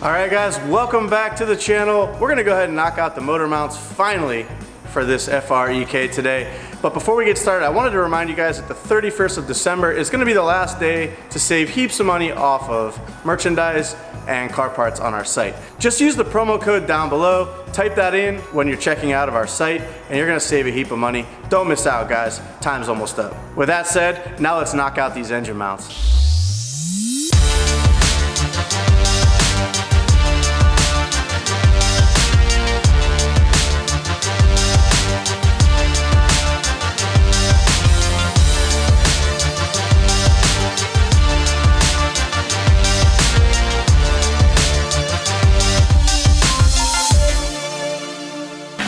Alright guys, welcome back to the channel. We're gonna go ahead and knock out the motor mounts finally for this FR EK today. But before we get started, I wanted to remind you guys that the 31st of December is gonna be the last day to save heaps of money off of merchandise and car parts on our site. Just use the promo code down below, type that in when you're checking out of our site, and you're gonna save a heap of money. Don't miss out guys, time's almost up. With that said, now let's knock out these engine mounts.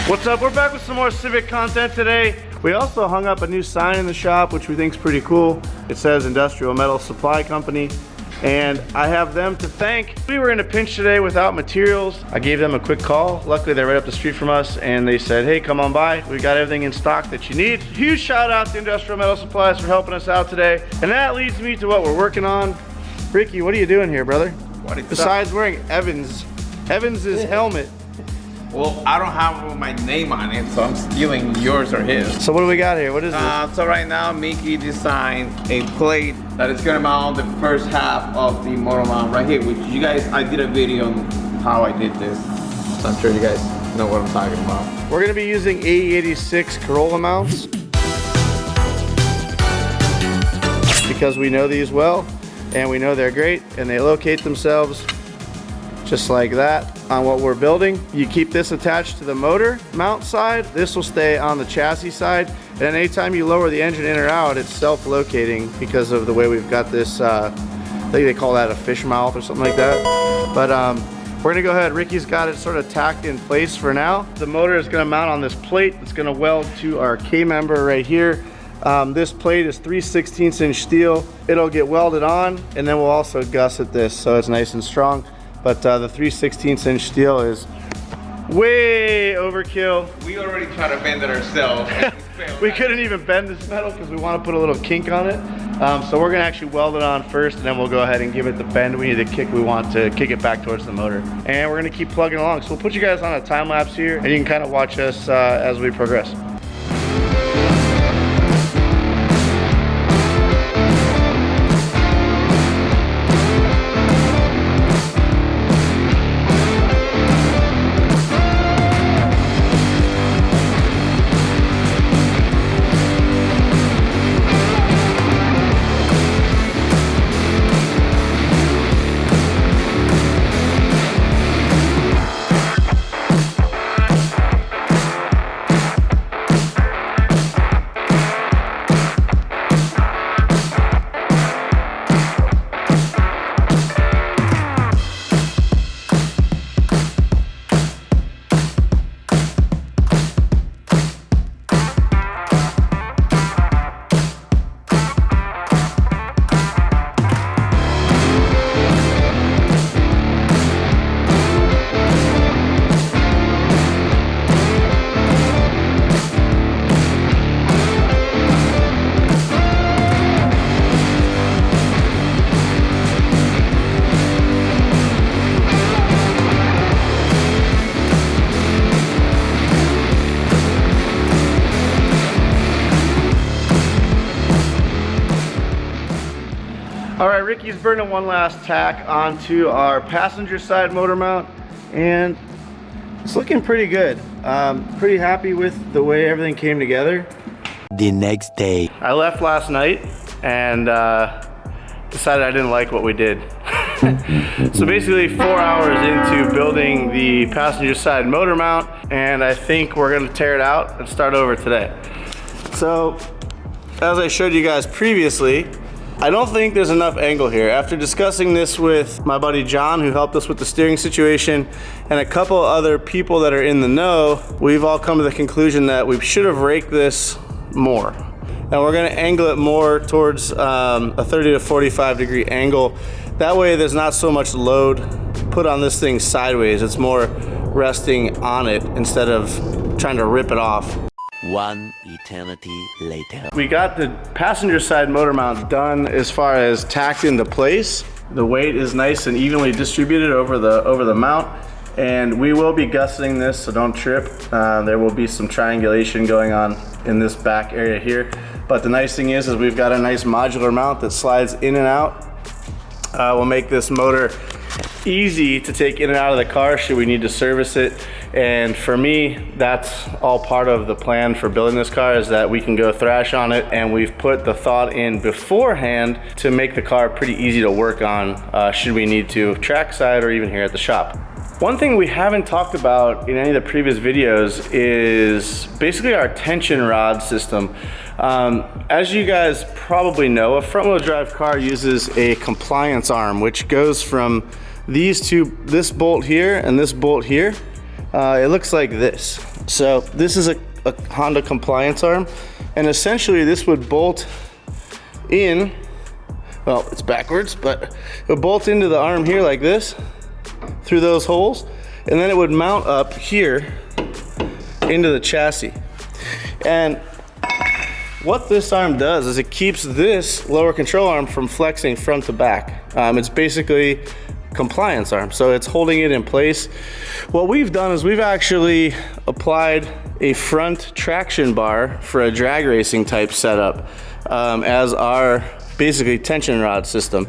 What's up? We're back with some more Civic content today. We also hung up a new sign in the shop, which we think is pretty cool. It says Industrial Metal Supply Company, and I have them to thank. We were in a pinch today without materials. I gave them a quick call. Luckily, they're right up the street from us, and they said, hey, come on by. We've got everything in stock that you need. Huge shout out to Industrial Metal Supplies for helping us out today. And that leads me to what we're working on. Rickie, what are you doing here, brother? Besides wearing Evans's helmet. Well, I don't have my name on it, so I'm stealing yours or his. So what do we got here? What is this? So right now, Mickey designed a plate that is gonna mount the first half of the motor mount right here, which you guys, I did a video on how I did this. So I'm sure you guys know what I'm talking about. We're gonna be using AE86 Corolla mounts because we know these well, and we know they're great, and they locate themselves just like that on what we're building. You keep this attached to the motor mount side, this will stay on the chassis side, and anytime you lower the engine in or out, it's self-locating because of the way we've got this, I think they call that a fish mouth or something like that. But we're gonna go ahead, Rickie's got it sort of tacked in place for now. The motor is gonna mount on this plate that's gonna weld to our K-member right here. This plate is 3/16 inch steel. It'll get welded on, and then we'll also gusset this so it's nice and strong. But the 3/16 inch steel is way overkill. We already tried to bend it ourselves. We couldn't even bend this metal because we want to put a little kink on it. So we're gonna actually weld it on first, and then we'll go ahead and give it the bend we need to kick. We want to kick it back towards the motor. And we're gonna keep plugging along. So we'll put you guys on a time lapse here, and you can kind of watch us as we progress. All right, Rickie's burning one last tack onto our passenger side motor mount, and it's looking pretty good. Pretty happy with the way everything came together. The next day. I left last night and decided I didn't like what we did. So basically 4 hours into building the passenger side motor mount, and I think we're gonna tear it out and start over today. So, as I showed you guys previously, I don't think there's enough angle here. After discussing this with my buddy John, who helped us with the steering situation, and a couple other people that are in the know, we've all come to the conclusion that we should have raked this more. And we're gonna angle it more towards a 30 to 45 degree angle. That way there's not so much load put on this thing sideways. It's more resting on it instead of trying to rip it off. One eternity later. We got the passenger side motor mount done as far as tacked into place. The weight is nice and evenly distributed over the mount, and we will be gusseting this, so don't trip. There will be some triangulation going on in this back area here. But the nice thing is we've got a nice modular mount that slides in and out. We'll make this motor easy to take in and out of the car should we need to service it. And for me, that's all part of the plan for building this car, is that we can go thrash on it, and we've put the thought in beforehand to make the car pretty easy to work on should we need to, trackside or even here at the shop. One thing we haven't talked about in any of the previous videos is basically our tension rod system. As you guys probably know, a front wheel drive car uses a compliance arm, which goes from this bolt here and this bolt here. It looks like this. So this is a Honda compliance arm, and essentially this would bolt in, well, it's backwards, but it would bolt into the arm here like this, through those holes, and then it would mount up here into the chassis. And what this arm does is it keeps this lower control arm from flexing front to back. It's basically compliance arm, so it's holding it in place. What we've done is we've actually applied a front traction bar for a drag racing type setup as our basically tension rod system.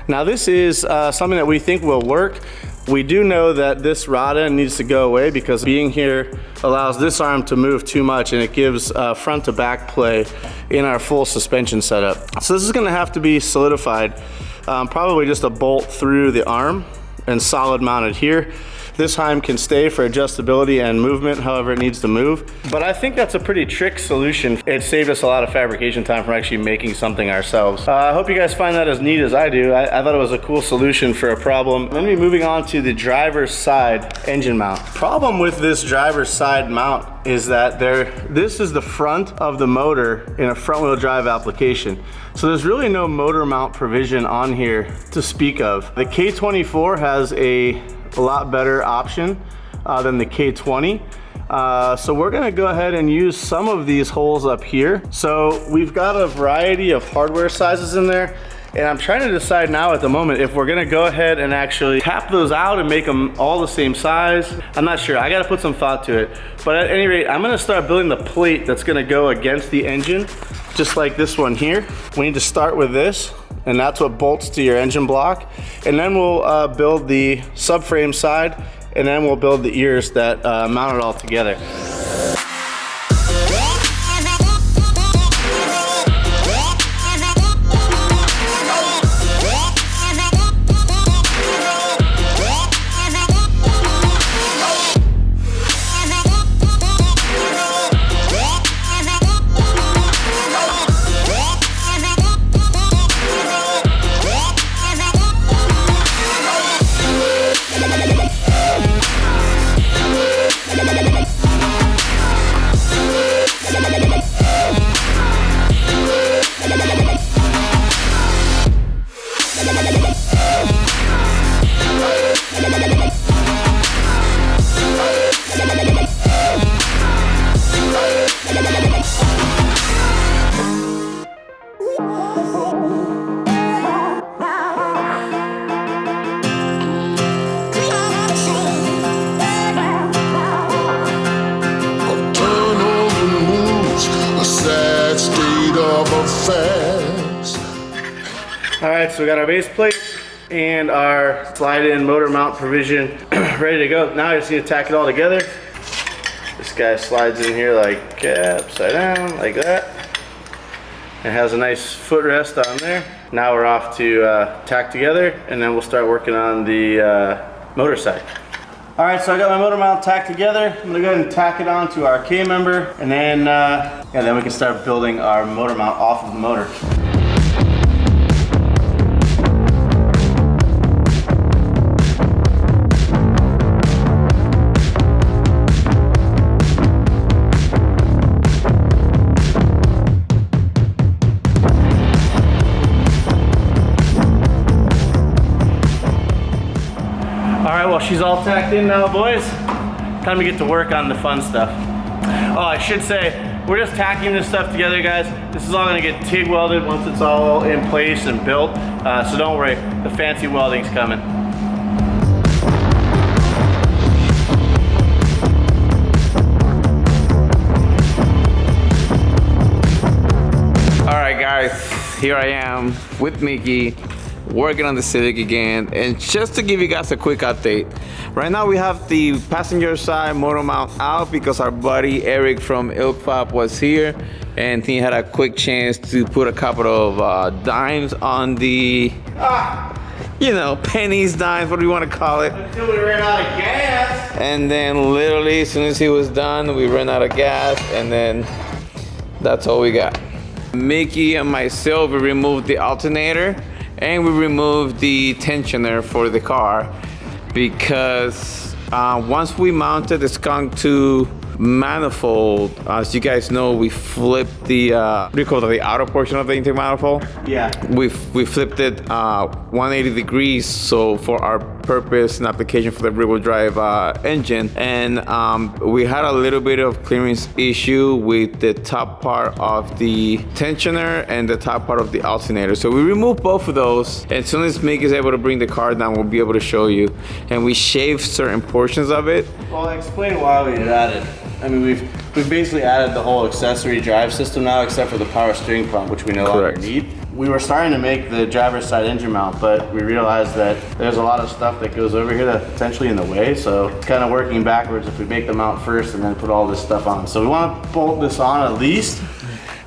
Now this is something that we think will work. We do know that this rod end needs to go away because being here allows this arm to move too much, and it gives front to back play in our full suspension setup. So this is gonna have to be solidified, probably just a bolt through the arm and solid mounted here. This arm can stay for adjustability and movement however it needs to move. But I think that's a pretty trick solution. It saved us a lot of fabrication time from actually making something ourselves. I hope you guys find that as neat as I do. I thought it was a cool solution for a problem. I'm gonna be moving on to the driver's side engine mount. Problem with this driver's side mount is that this is the front of the motor in a front wheel drive application. So there's really no motor mount provision on here to speak of. The K24 has a lot better option than the K20. So we're gonna go ahead and use some of these holes up here. So we've got a variety of hardware sizes in there, and I'm trying to decide now at the moment if we're gonna go ahead and actually tap those out and make them all the same size. I'm not sure, I gotta put some thought to it. But at any rate, I'm gonna start building the plate that's gonna go against the engine, just like this one here. We need to start with this, and that's what bolts to your engine block. And then we'll build the subframe side, and then we'll build the ears that mount it all together. All right, so we got our base plate and our slide-in motor mount provision ready to go. Now I just need to tack it all together. This guy slides in here like upside down, like that. It has a nice footrest on there. Now we're off to tack together, and then we'll start working on the motor side. All right, so I got my motor mount tacked together. I'm gonna go ahead and tack it onto our K-member, and then, then we can start building our motor mount off of the motor. Well, she's all tacked in now, boys. Time to get to work on the fun stuff. Oh, I should say, we're just tacking this stuff together, guys. This is all gonna get TIG welded once it's all in place and built. So don't worry, the fancy welding's coming. All right, guys, here I am with Mickey, working on the Civic again. And just to give you guys a quick update, right now we have the passenger side motor mount out because our buddy Eric from ILPAP was here and he had a quick chance to put a couple of dimes on the, you know, pennies, dimes, what do you want to call it? Until we ran out of gas. And then literally as soon as he was done, we ran out of gas, and then that's all we got. Mickey and myself, we removed the alternator and we removed the tensioner for the car because once we mounted the Skunk 2 manifold, as you guys know, we flipped the what do you call it, the outer portion of the intake manifold. Yeah, we flipped it 180 degrees, so for our purpose and application for the rear-wheel drive engine. And we had a little bit of clearance issue with the top part of the tensioner and the top part of the alternator, so we removed both of those. And as soon as Mick is able to bring the car down, we'll be able to show you. And we shaved certain portions of it. well, explain why we did added. I mean, we've basically added the whole accessory drive system now, except for the power steering pump, which we no longer need. We were starting to make the driver's side engine mount, but we realized that there's a lot of stuff that goes over here that's potentially in the way. So it's kind of working backwards if we make the mount first and then put all this stuff on. So we want to bolt this on at least.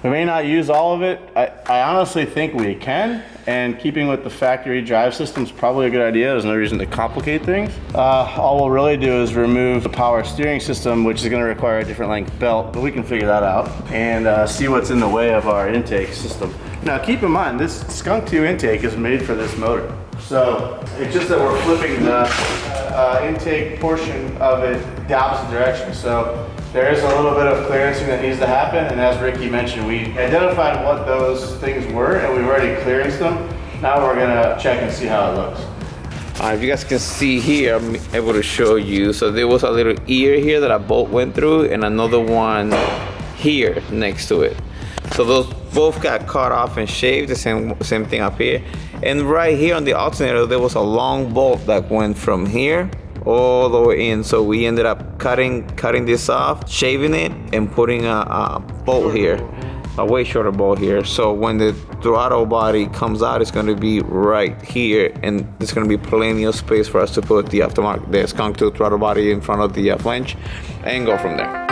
We may not use all of it. I honestly think we can, and keeping with the factory drive system is probably a good idea. There's no reason to complicate things. All we'll really do is remove the power steering system, which is going to require a different length belt, but we can figure that out and see what's in the way of our intake system. Now keep in mind, this Skunk 2 intake is made for this motor. So it's just that we're flipping the intake portion of it the opposite direction. So there is a little bit of clearancing that needs to happen, and as Rickie mentioned, we identified what those things were and we've already clearanced them. Now we're gonna check and see how it looks. If you guys can see here, I'm able to show you. So there was a little ear here that a bolt went through and another one here next to it. So those both got cut off and shaved, the same thing up here. And right here on the alternator, there was a long bolt that went from here all the way in. So we ended up cutting this off, shaving it, and putting a bolt here, a way shorter bolt here. So when the throttle body comes out, it's going to be right here, and there's going to be plenty of space for us to put the aftermarket, the Skunk 2 throttle body in front of the flange and go from there.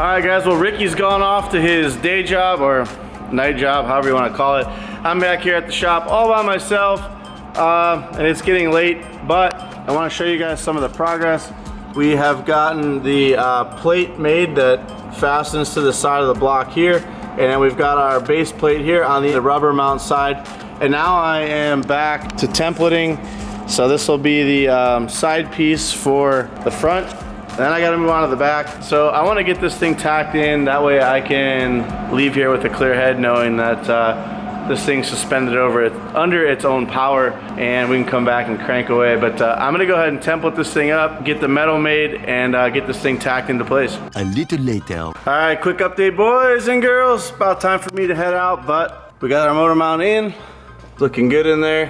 All right, guys, well, Rickie's gone off to his day job or night job, however you want to call it. I'm back here at the shop all by myself, and it's getting late, but I want to show you guys some of the progress. We have gotten the plate made that fastens to the side of the block here, and then we've got our base plate here on the rubber mount side. And now I am back to templating. So this will be the side piece for the front. Then I gotta move on to the back. So I wanna get this thing tacked in, that way I can leave here with a clear head knowing that this thing's suspended under its own power, and we can come back and crank away. But I'm gonna go ahead and template this thing up, get the metal made, and get this thing tacked into place. A little later. All right, quick update, boys and girls. About time for me to head out, but we got our motor mount in. Looking good in there.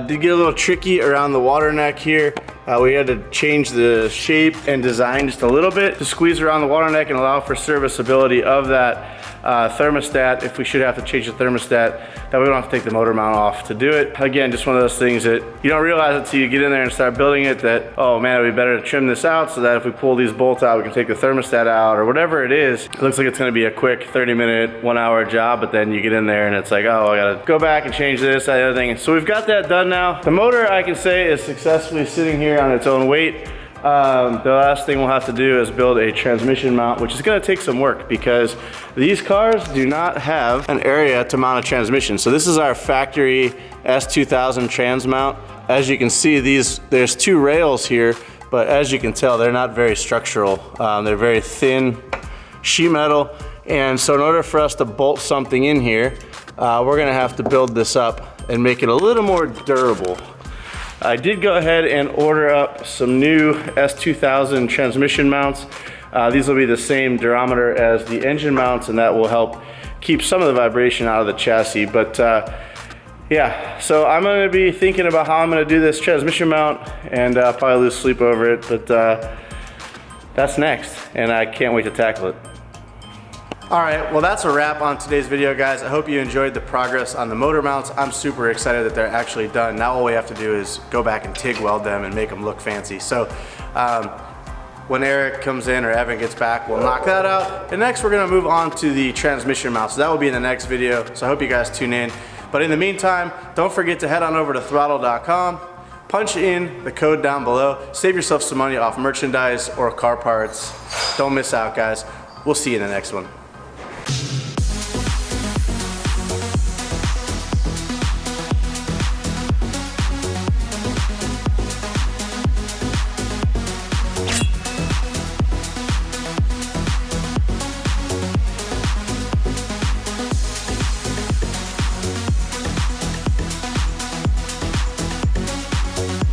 Did get a little tricky around the water neck here. We had to change the shape and design just a little bit to squeeze around the water neck and allow for serviceability of that thermostat if we should have to change the thermostat, that we don't have to take the motor mount off to do it. Again, just one of those things that you don't realize until you get in there and start building it, that, oh man, it'd be better to trim this out so that if we pull these bolts out, we can take the thermostat out or whatever it is. It looks like it's gonna be a quick 30-minute, 1-hour job, but then you get in there and it's like, oh, I gotta go back and change this, that, other thing. So we've got that done now. The motor, I can say, is successfully sitting here on its own weight. The last thing we'll have to do is build a transmission mount, which is going to take some work because these cars do not have an area to mount a transmission. So this is our factory S2000 trans mount. As you can see, there's 2 rails here, but as you can tell, they're not very structural. They're very thin sheet metal, and so in order for us to bolt something in here, we're going to have to build this up and make it a little more durable. I did go ahead and order up some new S2000 transmission mounts. These will be the same durometer as the engine mounts, and that will help keep some of the vibration out of the chassis. But yeah, so I'm gonna be thinking about how I'm gonna do this transmission mount, and probably lose sleep over it, but that's next, and I can't wait to tackle it. All right, well, that's a wrap on today's video, guys. I hope you enjoyed the progress on the motor mounts. I'm super excited that they're actually done. Now all we have to do is go back and TIG weld them and make them look fancy. So when Eric comes in or Evan gets back, we'll knock that out. And next we're gonna move on to the transmission mount. So that will be in the next video. So I hope you guys tune in. But in the meantime, don't forget to head on over to throtl.com, punch in the code down below, save yourself some money off merchandise or car parts. Don't miss out, guys. We'll see you in the next one.